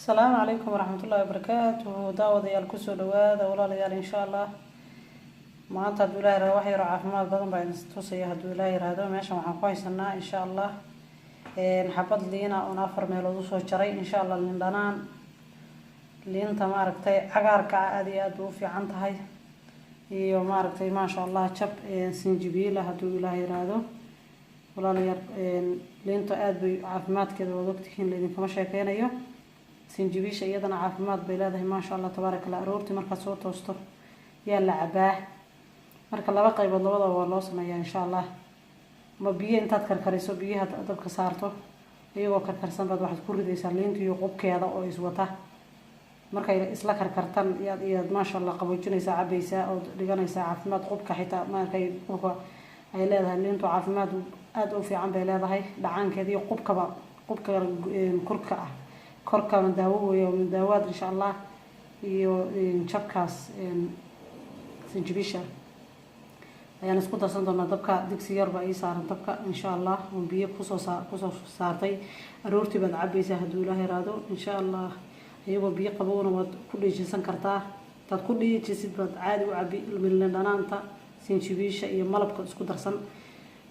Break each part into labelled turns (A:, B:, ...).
A: السلام عليكم ورحمة الله وبركاته. دعوة يا الكسر دواد ولا ليال إن شاء الله. ما أنت دولا يرى وحي رعاف ما بدن بعد توصية دولا يرى هذا ماشي مع كويسنا إن شاء الله. نحبط لينا ونافر ميلودوس وشري إن شاء الله لندنان لين تماركتي عقارك عادي أدو في عنتهاي iyo maaragtay ma sha Allah jab sinjibiil haduu ilaahay yiraahdo walaalayaal leento aad bay caafimaadkeeda wada ogtihiin leedin kama sheekeynayo sinjibiisha iyadana caafimaad bay leedahay ma sha Allah tabaaraka Allah aroortii marka soo toosto yaa la cabaa marka laba qaybood labada waa loo sameeyaa insha Allah ma biyo intaad karkariso biyaha dabka saarto iyagoo karkarsan baad waxaad ku ridaysaa leento iyo qubkeeda oo iswata markay isla karkartan yaad ma sha Allah qaboojinaysaa cabaysaa oo dhiganaysaa caafimaad qubka xitaa markay qubka ay leedahay leento caafimaad aad u fiican bay leedahay dhacaankeeda iyo qubka korka daawo weeyo daawad insha Allah iyo jabkaas sinjibisha ayaan isku darsan doonaa dabka digsi yar baa ii saaran dabka insha Allah oo biyo ku soo saartay aroortii baad cabaysaa haduu ilaahay raado insha Allah iyagoo biyo qabowna waad ku dhiijisan kartaa dad ku dhiijisid baad caadi u cabi dhanaanta sinjibiisha iyo malabka isku darsan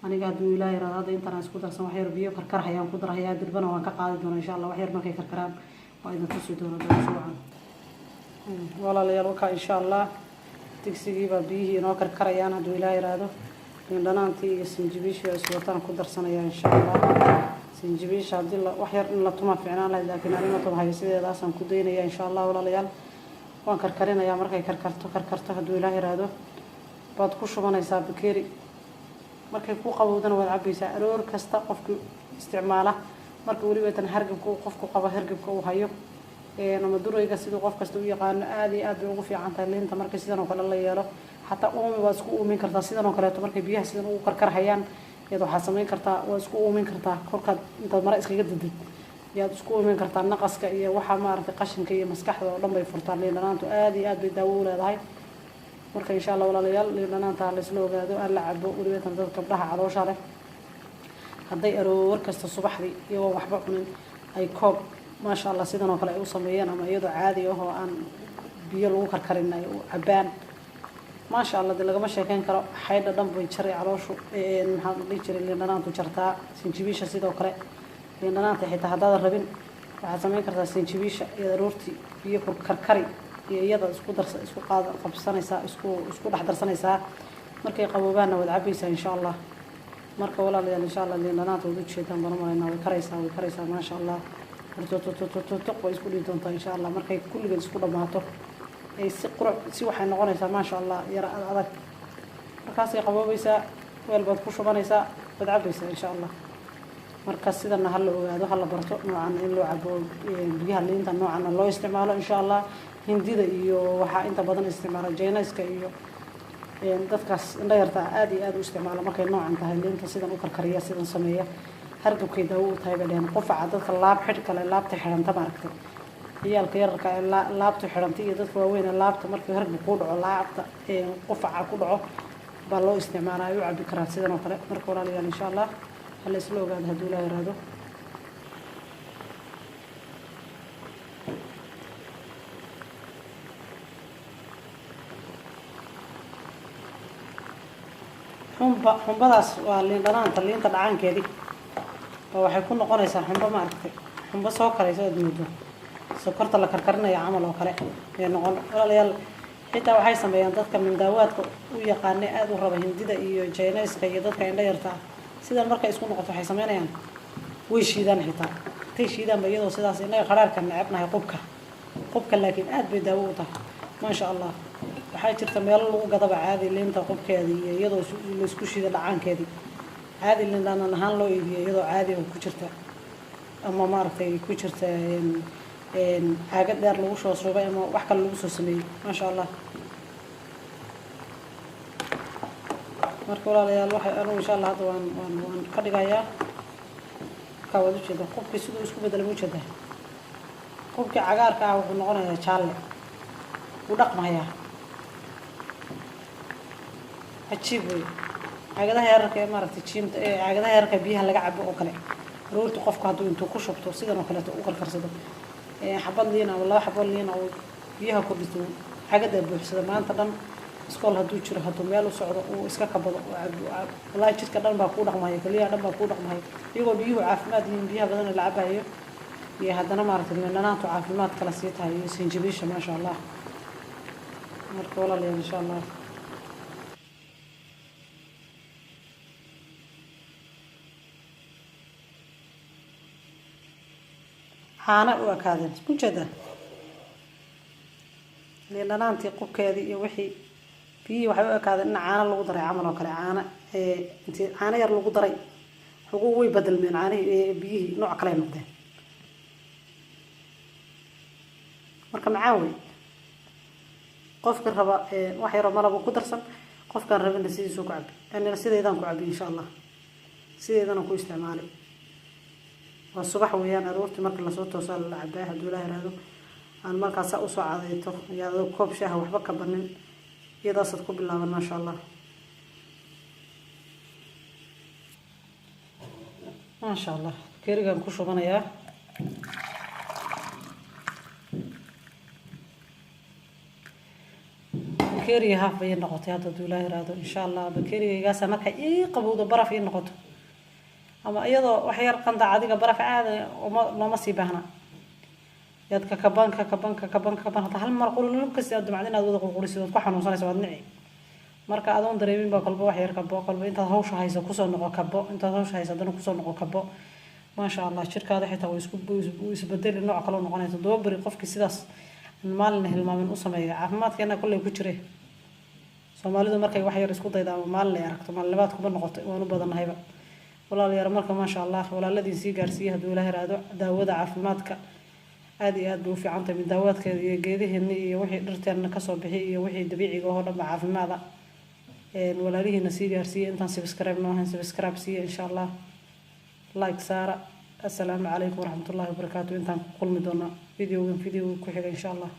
A: aniga haduu ilaahay raado intaan isku darsan wax yar biyo karkar hayaan ku darayaa dirbana waan ka qaadi doonaa insha Allah wax yar markay karkaraan waa idin tusi doonaa suucan walaalayaal waxa insha Allah digsigiiba biyihii inoo karkarayaan haduu ilaahay raado dhanaantii iyo sinjibiisha isku wataan ku darsanaya insha Allah sinjibiisha hadii wax yar in la tuma fiicnaan lahayd laakiin arimo tahay sideedaas aan ku deynaya insha Allah walaalayaal waan karkarinayaa markay karkarto haduu ilaahay raado baad ku shubanaysaa bakeeri markay ku qabowdana waad cabaysaa aroor kasta qofku isticmaala marka waliba tan hargabka qofku qaba hargabka uu hayo ama durayga sidoo qof kasta u yaqaan aad iyo aad bay ugu fiican tahay leenta markay sidan oo kale la yeelo hatta waa isku uumin kartaa sidan oo kale markay biyaha sidan ugu karkarayaan iyadoo waxa sameyn kartaa waa isku uumin kartaa korka inta mara iskaga didid yaad isku uumin kartaa naqaska iyo waxa maaragtay qashinka iyo maskaxda oo dhan bay furtaan leentanaantu aad iyo aad bay daawo u leedahay marka insha Allah walaalayaal leentanaanta la isla ogaado aan la cabo waliba tan dadka gabdhaha caloosha leh haday aroor kasta subaxdii iyagoo waxba cunin ay koob ma sha Allah sidan oo kale ay u sameeyaan ama iyadoo caadi ah oo aan biyo lagu karkarin ay u cabaan ما شاء الله دلنا ما شاكين كرا حيدا دم بيشري عروشو محمد بيشري اللي نانتو جرتا سنجبيشة سيدا وكره اللي نانتو حتى هذا الربين وحسمين كرتا سنجبيشة إذا رورتي بيكون كركري يدا اسكو قاعد قبسنا يسا اسكو بحضر سنة يسا مركي قبوبانا والعبيسة إن شاء الله مركي ولا إن شاء الله اللي نانتو ودود شيطان برمالنا وكريسا ما شاء الله تقوى اسكو ليدونتا إن شاء الله مركي كل جل اسكو دماتو ay si qurux si waxay noqonaysaa ma sha Allah yar adag markaas ay qaboobaysaa weel baad ku shubanaysaa baad cabaysaa insha Allah markaas sidana hal ogaado hal barto noocan in loo cabo biyaha leenta noocan loo isticmaalo insha Allah hindida iyo waxa inta badan isticmaala jeenayska iyo dadkaas inta yarta aad iyo aad u isticmaala markay noocan tahay leenta sidan u karkariya sidan sameeya hargabkeeda uu tahay badeen qofaca dadka laab xidh kale laabta xiranta maaragtay ciyaalka yararka laabta xirantay iyo dadka waaweyn laabta markii hargab ku dhaco laabta qofaca ku dhaco baa loo isticmaalaa u cabi karaa sidan oo kale marka walaalayaal insha Allah hal isla ogaado haduu la yiraahdo xumbadaas waa liinta dhacaankeedii waxay ku noqonaysaa xumbo maaragtay xumbo soo karayso adduunka sokorta la karkarinayo camal oo kale ee noqon walaalayaal xitaa waxay sameeyaan dadka min daawaadka u yaqaan aad u raba hindida iyo jeenayska iyo dadka indha yarta sidan markay isku noqoto waxay sameeyaan way shiidaan xitaa tay shiidaan iyadoo sidaas inay qaraarka nacabnahay qubka laakiin aad bay daawo u tahay ma sha Allah waxay jirta meel lagu gadaba caadi leenta qubkeedii iyo iyadoo la isku shiida dhacaankeedii caadi leentana ahaan loo iibiyo iyadoo caadi ku jirta ama maaragtay ku jirta حاجات دار لو شو صوبة ما وحكي لو شو سمي ما شاء الله مركول على الواحد أنا إن شاء الله هذا وان قد جاية كوادو كذا قب كسيدو اسكو بدل مو كذا قب كعجار كأو نقول يا شال ودق معايا هتشيبه عجلة هيرك مرة تشيم عجلة هيرك بيها اللي قاعد بقول كله رورت قف قادو انتو كشبتو سيدا نقلته أقل كرسده xabad liin ama laba xabad liin oo biyaha ku dhisto xagada buuxsada maanta dhan iskool hadduu jiro hadduu meel u socdo uu iska kabado wallaahi jidka dhan baa kuu dhaqmaya keliyaha dhan baa kuu dhaqmaya iyagoo biyuhu caafimaad yihiin biyaha badan la cabayo iyo haddana maaragtay liindhanaantu caafimaad kala sii tahay iyo sinjibiisha maasha allah marka walaalayaal insha allah caana u akaadeen ujeeda liindhanaantii qubkeedii iyo wixii biyihii waxay u ekaadeen in caano lagu daray camal oo kale caano intii caano yar lagu daray xugu way bedelmeen caanihii biyihii nooc kale ay noqdeen marka macaan wey qofka raba wax yaroo malab ku darsan qofkaan rabina sidiisu ku cabi anina sideedaan ku cabi insha allah sideedana ku isticmaali waa subax weeyaan aroortii marka lasoo toosaa la cabaa hadduu ilaahay raado aan markaas u soo cadayto iyadoo koob shaaha waxba ka banin iyadaasaad ku bilaaban maasha allah maasha allah kerigaan ku shubanayaa bakeriga haaf bay noqotay hadda hadduu ilaahay raado insha allah bakerigaygaasa markay ii qabowdo baraf ii noqoto ama iyadoo wax yar qandac adiga baraf caada looma sii baahna yaad kaban hadda hal mar qululub kasi aad dumacda inaad wada qulqulisid waad ku xanuunsanaysa waad nici marka adoon dareemin baa kolba wax yar kabo kolba intaad hawsha hayso kusoo noqo kabo intaad hawsha hayso haddana kusoo noqo kabo maasha allah jirkaada xitaa waa isbedeli nooc kaloo noqonaysa todoba beri qofkii sidaas maalin hilmaamin u sameeya caafimaadkeena kolley ku jire soomaalidu markay wax yar isku dayda ama maalin ay aragto maalinabaad kuma noqoto waanu badannahayba walaalayaal marka maasha allah walaaladii sii gaarsiiya hadduu ilaahay raado daawada caafimaadka aad iyo aad bay u fiican tahay daawaadkeeda iyo geediheena iyo wixii dhirteena kasoo bixi iyo wixii dabiiciga oo dhan ba caafimaada walaalihiina sii gaarsiiya intaan subscribe noo ahayn subscribe siiya insha allah like saara assalaamu calaykum waraxmatullaahi wabarakaatu intaan ku kulmi doonaa video ku xiga insha allah